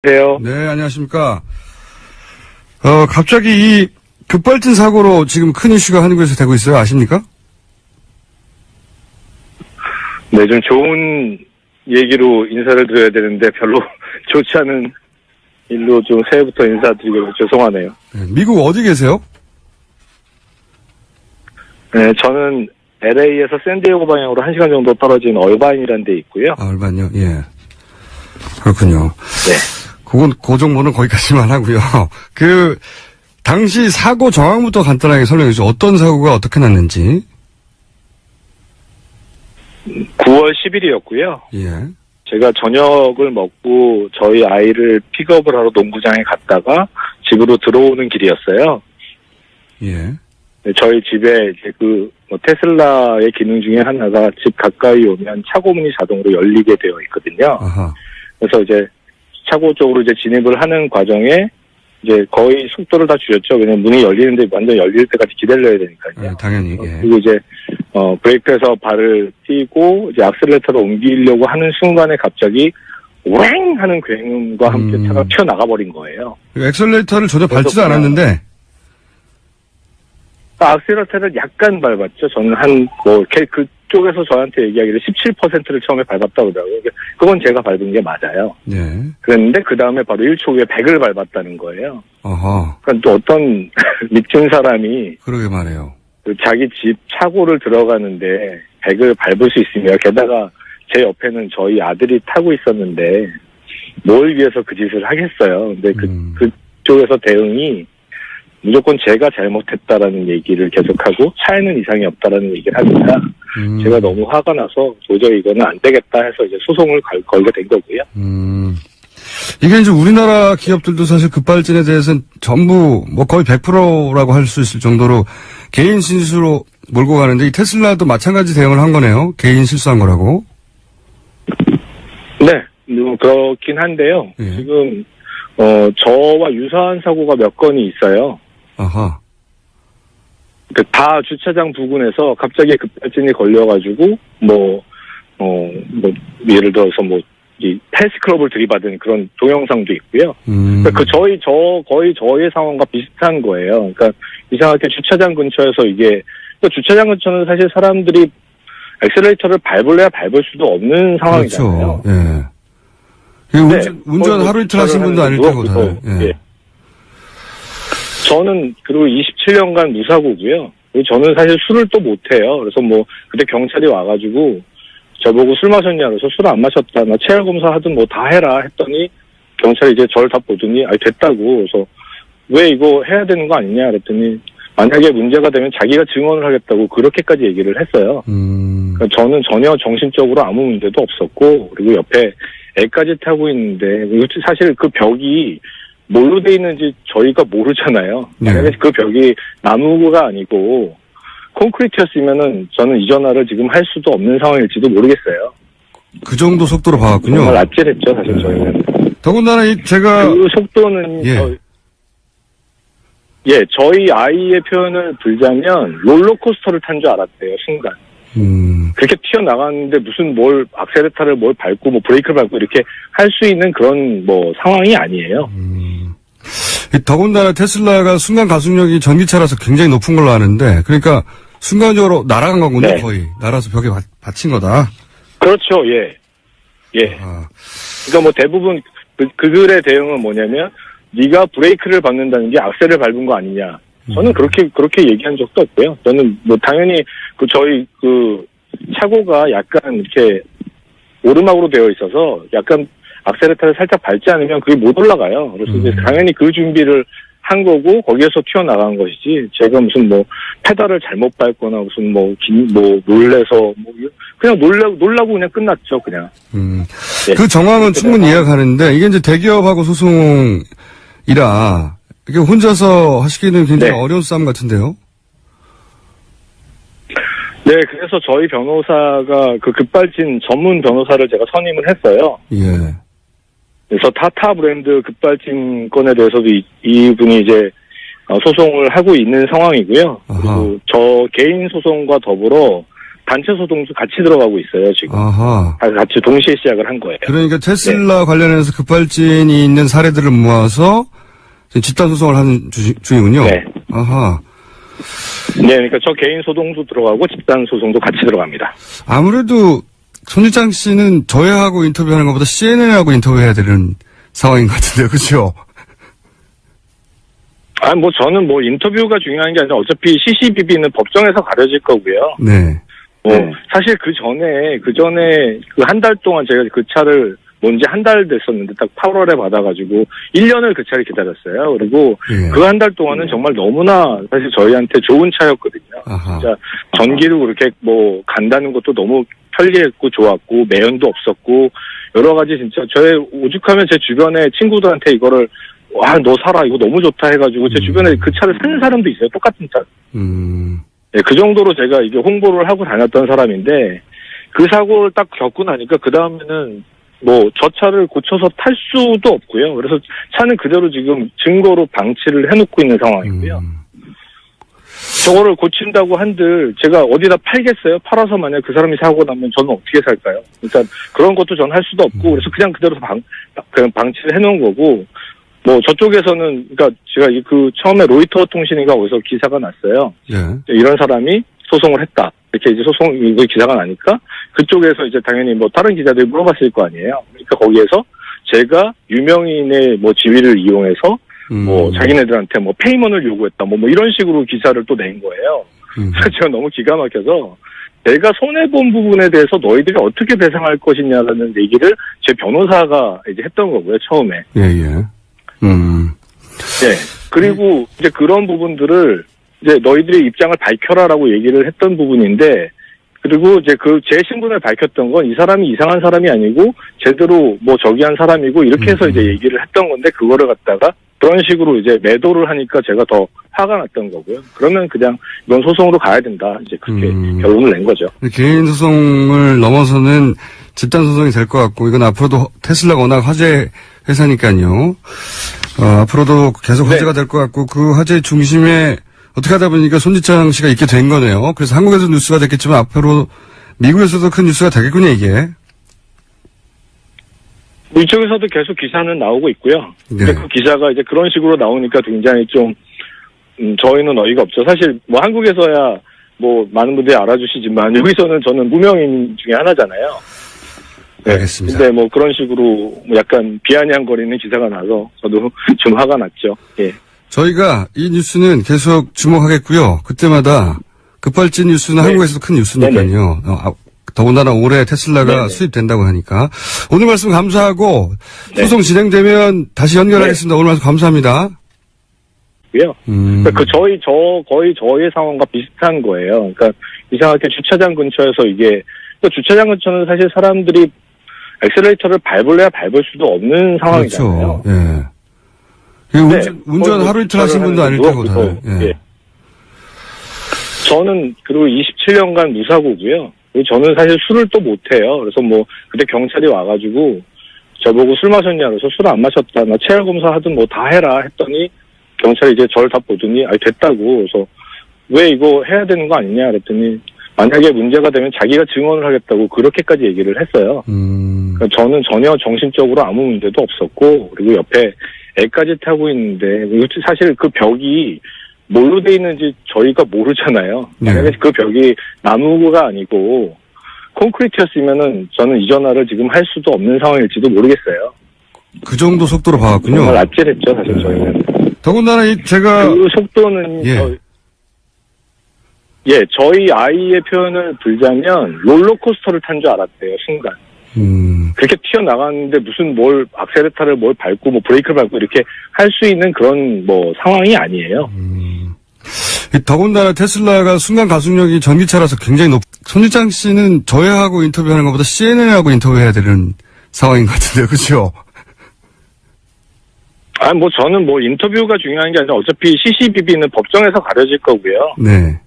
네, 안녕하십니까. 갑자기 이 급발진 사고로 지금 큰 이슈가 한국에서 되고 있어요. 아십니까? 네, 좀 좋은 얘기로 인사를 드려야 되는데 별로 좋지 않은 일로 좀 새해부터 인사드리고 죄송하네요. 네, 미국 어디 계세요? 네, 저는 LA에서 샌디에고 방향으로 1시간 정도 떨어진 얼바인이라는 데 있고요. 아, 얼마요? 예. 그렇군요. 네. 그 정보는 거기까지만 하고요. 당시 사고 정황부터 간단하게 설명해 주세요. 어떤 사고가 어떻게 났는지. 9월 10일이었고요. 예. 제가 저녁을 먹고 저희 아이를 픽업을 하러 농구장에 갔다가 집으로 들어오는 길이었어요. 예. 네, 저희 집에 이제 테슬라의 기능 중에 하나가 집 가까이 오면 차고문이 자동으로 열리게 되어 있거든요. 아하. 그래서 이제 차고 쪽으로 이제 진입을 하는 과정에 이제 거의 속도를 다 줄였죠. 왜냐면 문이 열리는데 완전 열릴 때까지 기다려야 되니까요. 당연히. 예. 그리고 이제 브레이크에서 발을 띄고 이제 악셀레이터를 옮기려고 하는 순간에 갑자기 왱 하는 굉음과 함께 차가 튀어나가 버린 거예요. 엑셀레이터를 전혀 밟지도 않았는데. 악셀레이터를 약간 밟았죠. 저는 그쪽에서 저한테 얘기하기를 17%를 처음에 밟았다고 그러더라고요. 그건 제가 밟은 게 맞아요. 네. 그랬는데 그 다음에 바로 1초 후에 100을 밟았다는 거예요. 어허. 그러니까 또 어떤 미친 사람이 그러게 말해요. 자기 집 차고를 들어가는데 100을 밟을 수 있으며 게다가 제 옆에는 저희 아들이 타고 있었는데 뭘 위해서 그 짓을 하겠어요. 근데 그쪽에서 대응이 무조건 제가 잘못했다라는 얘기를 계속하고 차에는 이상이 없다라는 얘기를 하니까 제가 너무 화가 나서 도저히 이거는 안 되겠다 해서 이제 소송을 걸게 된 거고요. 이게 이제 우리나라 기업들도 사실 급발진에 대해서는 전부 거의 100%라고 할 수 있을 정도로 개인 실수로 몰고 가는데 이 테슬라도 마찬가지 대응을 한 거네요. 개인 실수한 거라고. 네, 그렇긴 한데요. 예. 지금 저와 유사한 사고가 몇 건이 있어요. 아하. 다 주차장 부근에서 갑자기 급발진이 걸려가지고 예를 들어서 이 헬스클럽을 들이받은 그런 동영상도 있고요. 그러니까 거의 저의 상황과 비슷한 거예요. 그러니까 이상하게 주차장 근처에서 주차장 근처는 사실 사람들이 엑셀레이터를 밟을래야 밟을 수도 없는 상황이잖아요. 그렇죠. 예. 운전 하루 이틀 하신 분도 아닐 테고 다. 예. 저는 그리고 27년간 무사고고요. 그리고 저는 사실 술을 또 못해요. 그래서 그때 경찰이 와가지고 저보고 술 마셨냐 그래서 술 안 마셨다. 나 체열 검사 하든 다 해라 했더니 경찰이 이제 저를 다 보더니 됐다고. 그래서 왜 이거 해야 되는 거 아니냐 그랬더니 만약에 문제가 되면 자기가 증언을 하겠다고 그렇게까지 얘기를 했어요. 그러니까 저는 전혀 정신적으로 아무 문제도 없었고 그리고 옆에 애까지 타고 있는데 사실 그 벽이 뭘로 돼 있는지 저희가 모르잖아요. 만약에 그 벽이 나무가 아니고 콘크리트였으면은 저는 이 전화를 지금 할 수도 없는 상황일지도 모르겠어요. 그 정도 속도로 봐왔군요. 정말 아찔했죠, 사실 저희는. 더군다나 그 속도는 저희 아이의 표현을 들자면 롤러코스터를 탄 줄 알았대요, 순간. 그렇게 튀어나갔는데 무슨 악셀레타를 밟고 브레이크를 밟고 이렇게 할 수 있는 그런 상황이 아니에요. 더군다나 테슬라가 순간 가속력이 전기차라서 굉장히 높은 걸로 아는데 그러니까 순간적으로 날아간 거군요. 네. 거의 날아서 벽에 받친 거다. 그렇죠. 예. 그러니까 대부분 그들의 대응은 뭐냐면 네가 브레이크를 밟는다는 게 악셀을 밟은 거 아니냐. 저는 그렇게 얘기한 적도 없고요. 저는 당연히 저희 차고가 약간 이렇게 오르막으로 되어 있어서 약간 악셀레터를 살짝 밟지 않으면 그게 못 올라가요. 그래서 이제 당연히 그 준비를 한 거고 거기에서 튀어나간 것이지 제가 무슨 페달을 잘못 밟거나 무슨 놀래서 그냥 놀라고 그냥 끝났죠, 그냥. 네. 그 정황은 충분히 이해가는데 이게 이제 대기업하고 소송이라 이게 혼자서 하시기는 굉장히 어려운 싸움 같은데요. 네, 그래서 저희 변호사가 급발진 전문 변호사를 제가 선임을 했어요. 예. 그래서 타타 브랜드 급발진 건에 대해서도 이분이 이제 소송을 하고 있는 상황이고요. 그리고 저 개인 소송과 더불어 단체 소송도 같이 들어가고 있어요, 지금. 아하. 같이 동시에 시작을 한 거예요. 그러니까 테슬라 관련해서 급발진이 있는 사례들을 모아서 집단 소송을 하는 중이군요. 네. 아하. 네, 그러니까 저 개인 소송도 들어가고 집단 소송도 같이 들어갑니다. 아무래도 손희장 씨는 저희하고 인터뷰하는 것보다 CNN하고 인터뷰해야 되는 상황인 것 같은데요, 그렇죠? 뭐 저는 뭐 인터뷰가 중요한 게 아니라 어차피 CCBB는 법정에서 가려질 거고요. 네. 사실 그 전에 그 한 달 동안 제가 그 차를 뭔지 한 달 됐었는데 딱 8월에 받아가지고 1년을 그 차를 기다렸어요. 그리고 예. 그 한 달 동안은 정말 너무나 사실 저희한테 좋은 차였거든요. 아하. 진짜 전기로 그렇게 뭐 간다는 것도 너무 편리했고 좋았고 매연도 없었고 여러 가지 진짜 저의 오죽하면 제 주변에 친구들한테 이거를 와, 너 사라 이거 너무 좋다 해가지고 제 주변에 그 차를 사는 사람도 있어요. 똑같은 차. 네, 그 정도로 제가 이게 홍보를 하고 다녔던 사람인데 그 사고를 딱 겪고 나니까 그 다음에는 뭐 저 차를 고쳐서 탈 수도 없고요. 그래서 차는 그대로 지금 증거로 방치를 해놓고 있는 상황이고요. 저거를 고친다고 한들 제가 어디다 팔겠어요? 팔아서 만약 그 사람이 사고 나면 저는 어떻게 살까요? 일단 그런 것도 저는 할 수도 없고 그래서 그냥 그대로 그냥 방치를 해놓은 거고 뭐 저쪽에서는 그러니까 제가 그 처음에 로이터 통신인가 어디서 기사가 났어요. 예. 이런 사람이 소송을 했다. 이렇게 이제 이거 기사가 나니까 그쪽에서 이제 당연히 뭐 다른 기자들이 물어봤을 거 아니에요. 그러니까 거기에서 제가 유명인의 뭐 지위를 이용해서 뭐 자기네들한테 뭐 페이먼을 요구했다. 뭐 이런 식으로 기사를 또 낸 거예요. 그래서 제가 너무 기가 막혀서 내가 손해본 부분에 대해서 너희들이 어떻게 배상할 것이냐라는 얘기를 제 변호사가 이제 했던 거고요. 처음에. 예. 네. 그리고 이제 그런 부분들을 이제 너희들의 입장을 밝혀라라고 얘기를 했던 부분인데, 그리고 이제 제 신분을 밝혔던 건 이 사람이 이상한 사람이 아니고 제대로 뭐 저기한 사람이고 이렇게 해서 이제 얘기를 했던 건데 그거를 갖다가 그런 식으로 이제 매도를 하니까 제가 더 화가 났던 거고요. 그러면 그냥 이건 소송으로 가야 된다. 이제 그렇게 결론을 낸 거죠. 개인 소송을 넘어서는 집단 소송이 될 것 같고 이건 앞으로도 테슬라가 워낙 화제 회사니까요. 앞으로도 계속 화제가 될 것 같고 그 화제의 중심에 어떻게 하다 보니까 손지창 씨가 있게 된 거네요. 그래서 한국에서 뉴스가 됐겠지만 앞으로 미국에서도 큰 뉴스가 되겠군요, 이게. 이쪽에서도 계속 기사는 나오고 있고요. 네. 그 기사가 이제 그런 식으로 나오니까 굉장히 좀 저희는 어이가 없죠. 사실 뭐 한국에서야 뭐 많은 분들이 알아주시지만 여기서는 저는 무명인 중에 하나잖아요. 네. 알겠습니다. 근데 뭐 그런 식으로 뭐 약간 비아냥거리는 기사가 나서 저도 좀 화가 났죠. 예. 저희가 이 뉴스는 계속 주목하겠고요. 그때마다 급발진 뉴스는 한국에서도 큰 뉴스니까요. 더군다나 올해 테슬라가 수입된다고 하니까. 오늘 말씀 감사하고 소송 진행되면 다시 연결하겠습니다. 오늘 말씀 감사합니다. 고요. 거의 저의 상황과 비슷한 거예요. 그러니까 이상하게 주차장 근처에서 이게 또 주차장 근처는 사실 사람들이 엑셀레이터를 밟을래야 밟을 수도 없는 상황이잖아요. 그렇죠. 예. 운전 하루 이틀 하신 분도 아닐 테고 다. 예. 저는 그리고 27년간 무사고고요. 저는 사실 술을 또 못해요. 그래서 뭐 그때 경찰이 와가지고 저보고 술 마셨냐 그래서 술 안 마셨다. 나 체열 검사 하든 뭐 다 해라 했더니 경찰이 이제 저를 다 보더니 됐다고. 그래서 왜 이거 해야 되는 거 아니냐 그랬더니 만약에 문제가 되면 자기가 증언을 하겠다고 그렇게까지 얘기를 했어요. 그러니까 저는 전혀 정신적으로 아무 문제도 없었고 그리고 옆에 애까지 타고 있는데 사실 그 벽이 뭘로 돼 있는지 저희가 모르잖아요. 만약에 그 벽이 나무가 아니고 콘크리트였으면은 저는 이 전화를 지금 할 수도 없는 상황일지도 모르겠어요. 그 정도 속도로 봐왔군요. 정말 아찔했죠, 사실 저희는. 더군다나 제가 그 속도는 저희 아이의 표현을 들자면 롤러코스터를 탄 줄 알았대요, 순간. 그렇게 튀어나갔는데 무슨 악셀레타를 밟고 브레이크를 밟고 이렇게 할 수 있는 그런 상황이 아니에요. 더군다나 테슬라가 순간 가속력이 전기차라서 굉장히 손지창 씨는 저희하고 인터뷰하는 것보다 CNN하고 인터뷰해야 되는 상황인 것 같은데요, 그렇죠? 저는 인터뷰가 중요한 게 아니라 어차피 CCBB는 법정에서 가려질 거고요. 네.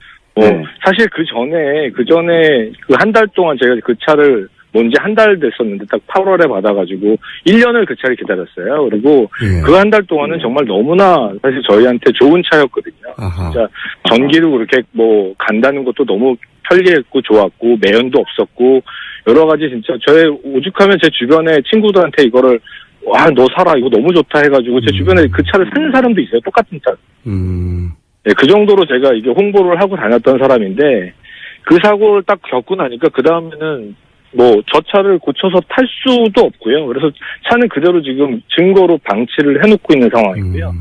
사실 그 전에 그 한 달 동안 제가 그 차를 뭔지 한 달 됐었는데 딱 8월에 받아가지고 1년을 그 차를 기다렸어요. 그리고 그 한 달 동안은 정말 너무나 사실 저희한테 좋은 차였거든요. 아하. 진짜 전기로 그렇게 간다는 것도 너무 편리했고 좋았고 매연도 없었고 여러 가지 진짜 저의 오죽하면 제 주변에 친구들한테 이거를 와 너 사라 이거 너무 좋다 해가지고 제 주변에 그 차를 사는 사람도 있어요. 똑같은 차. 네, 그 정도로 제가 이게 홍보를 하고 다녔던 사람인데 그 사고를 딱 겪고 나니까 그 다음에는 뭐 저 차를 고쳐서 탈 수도 없고요. 그래서 차는 그대로 지금 증거로 방치를 해놓고 있는 상황이고요.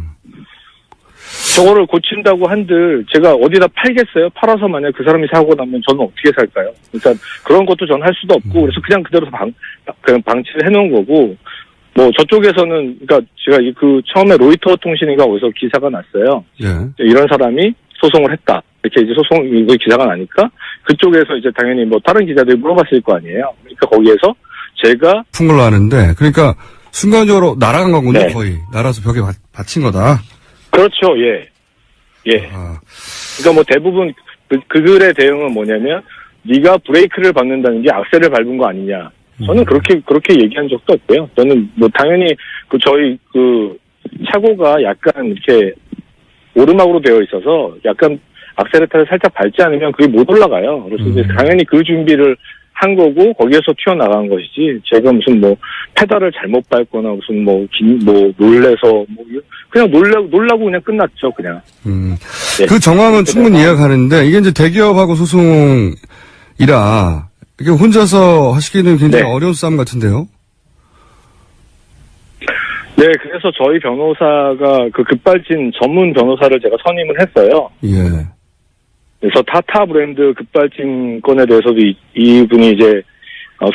저거를 고친다고 한들 제가 어디다 팔겠어요? 팔아서 만약 그 사람이 사고 나면 저는 어떻게 살까요? 그러니까 그런 것도 저는 할 수도 없고 그래서 그냥 그대로 그냥 방치를 해놓은 거고 뭐 저쪽에서는 그러니까 제가 그 처음에 로이터 통신인가 어디서 기사가 났어요. 예. 이런 사람이 소송을 했다. 이렇게 이제 소송 이거 기사가 나니까 그쪽에서 이제 당연히 뭐 다른 기자들이 물어봤을 거 아니에요. 그러니까 거기에서 제가 푼 걸로 아는데 그러니까 순간적으로 날아간 거군요. 네. 거의 날아서 벽에 받친 거다. 그렇죠. 예. 예. 아, 그러니까 뭐 대부분 그 글의 대응은 뭐냐면 네가 브레이크를 밟는다는 게 악셀을 밟은 거 아니냐. 저는 그렇게 얘기한 적도 없고요. 저는 뭐 당연히 그 저희 그 차고가 약간 이렇게 오르막으로 되어 있어서 약간 악셀레터를 살짝 밟지 않으면 그게 못 올라가요. 그래서 이제 당연히 그 준비를 한 거고 거기에서 튀어나간 것이지 제가 무슨 뭐 페달을 잘못 밟거나 무슨 뭐 놀래서 뭐 그냥 놀라고 그냥 끝났죠 그냥. 네. 그 정황은 충분히 이해가는데 이게 이제 대기업하고 소송이라 이게 혼자서 하시기는 굉장히 네. 어려운 싸움 같은데요. 네, 그래서 저희 변호사가 그 급발진 전문 변호사를 제가 선임을 했어요. 예. 그래서 타타 브랜드 급발진 건에 대해서도 이분이 이제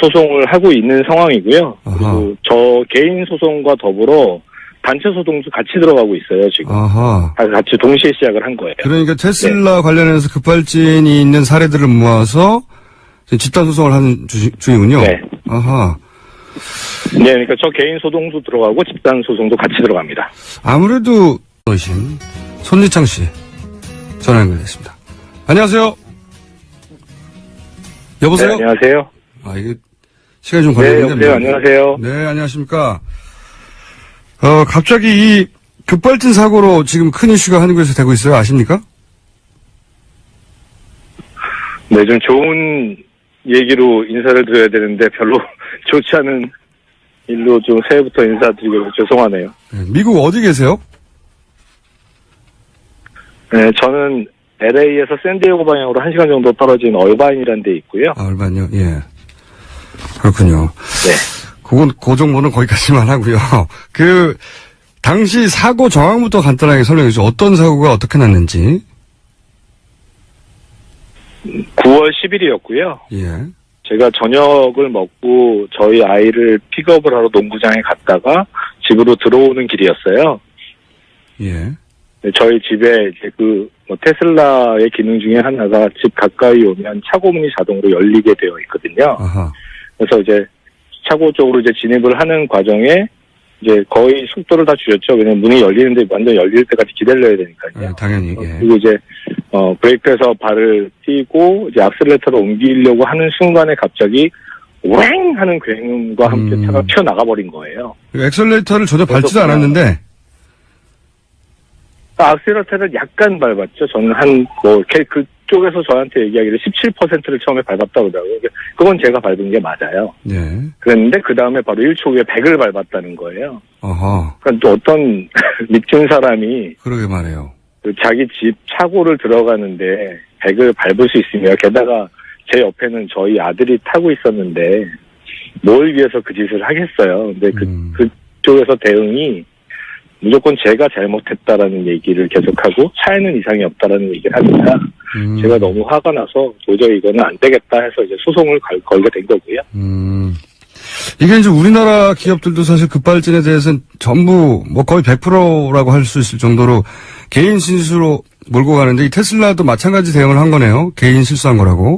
소송을 하고 있는 상황이고요. 아하. 그리고 저 개인 소송과 더불어 단체 소송도 같이 들어가고 있어요, 지금. 아하. 같이 동시에 시작을 한 거예요. 그러니까 테슬라 관련해서 급발진이 있는 사례들을 모아서 집단 소송을 하는 중이군요. 네. 아하. 네, 그러니까 저 개인 소송도 들어가고 집단 소송도 같이 들어갑니다. 아무래도 신 손지창 씨 전화 연결됐습니다. 안녕하세요. 여보세요? 네, 안녕하세요. 아, 이게 시간이 좀 네, 걸리는데. 여보세요. 안녕하세요. 네, 안녕하십니까. 갑자기 이 급발진 사고로 지금 큰 이슈가 한국에서 되고 있어요. 아십니까? 네, 좀 좋은 얘기로 인사를 드려야 되는데 별로 좋지 않은 일로 좀 새해부터 인사드리고 죄송하네요. 네, 미국 어디 계세요? 네, 저는 LA에서 샌디에고 방향으로 1시간 정도 떨어진 얼바인이라는 데 있고요. 아, 얼마요? 예. 그렇군요. 네. 그 정보는 거기까지만 하고요. 당시 사고 정황부터 간단하게 설명해 주세요. 어떤 사고가 어떻게 났는지. 9월 10일이었고요. 예. 제가 저녁을 먹고 저희 아이를 픽업을 하러 농구장에 갔다가 집으로 들어오는 길이었어요. 예. 저희 집에 이제 테슬라의 기능 중에 하나가 집 가까이 오면 차고 문이 자동으로 열리게 되어 있거든요. 아하. 그래서 이제 차고 쪽으로 이제 진입을 하는 과정에 이제 거의 속도를 다 줄였죠. 왜냐면 문이 열리는데 완전 열릴 때까지 기다려야 되니까요. 당연히. 예. 그리고 이제 브레이크에서 발을 띄고 이제 악셀레터로 옮기려고 하는 순간에 갑자기 오랭 하는 굉음과 함께 차가 튀어나가 버린 거예요. 엑셀레이터를 전혀 밟지도 않았는데. 악셀레터를 약간 밟았죠. 저는 그쪽에서 저한테 얘기하기를 17%를 처음에 밟았다고 그러더라고요. 그건 제가 밟은 게 맞아요. 네. 그랬는데 그 다음에 바로 1초 후에 100을 밟았다는 거예요. 어허. 그러니까 또 어떤 미친 사람이 그러게 말해요. 자기 집 차고를 들어가는데 100을 밟을 수 있으며 게다가 제 옆에는 저희 아들이 타고 있었는데 뭘 위해서 그 짓을 하겠어요. 근데 그쪽에서 대응이 무조건 제가 잘못했다라는 얘기를 계속하고 차에는 이상이 없다라는 얘기를 하니까 제가 너무 화가 나서 도저히 이거는 안 되겠다 해서 이제 소송을 걸게 된 거고요. 이게 이제 우리나라 기업들도 사실 급발진에 대해서는 전부 거의 100%라고 할 수 있을 정도로 개인 실수로 몰고 가는데 이 테슬라도 마찬가지 대응을 한 거네요. 개인 실수한 거라고.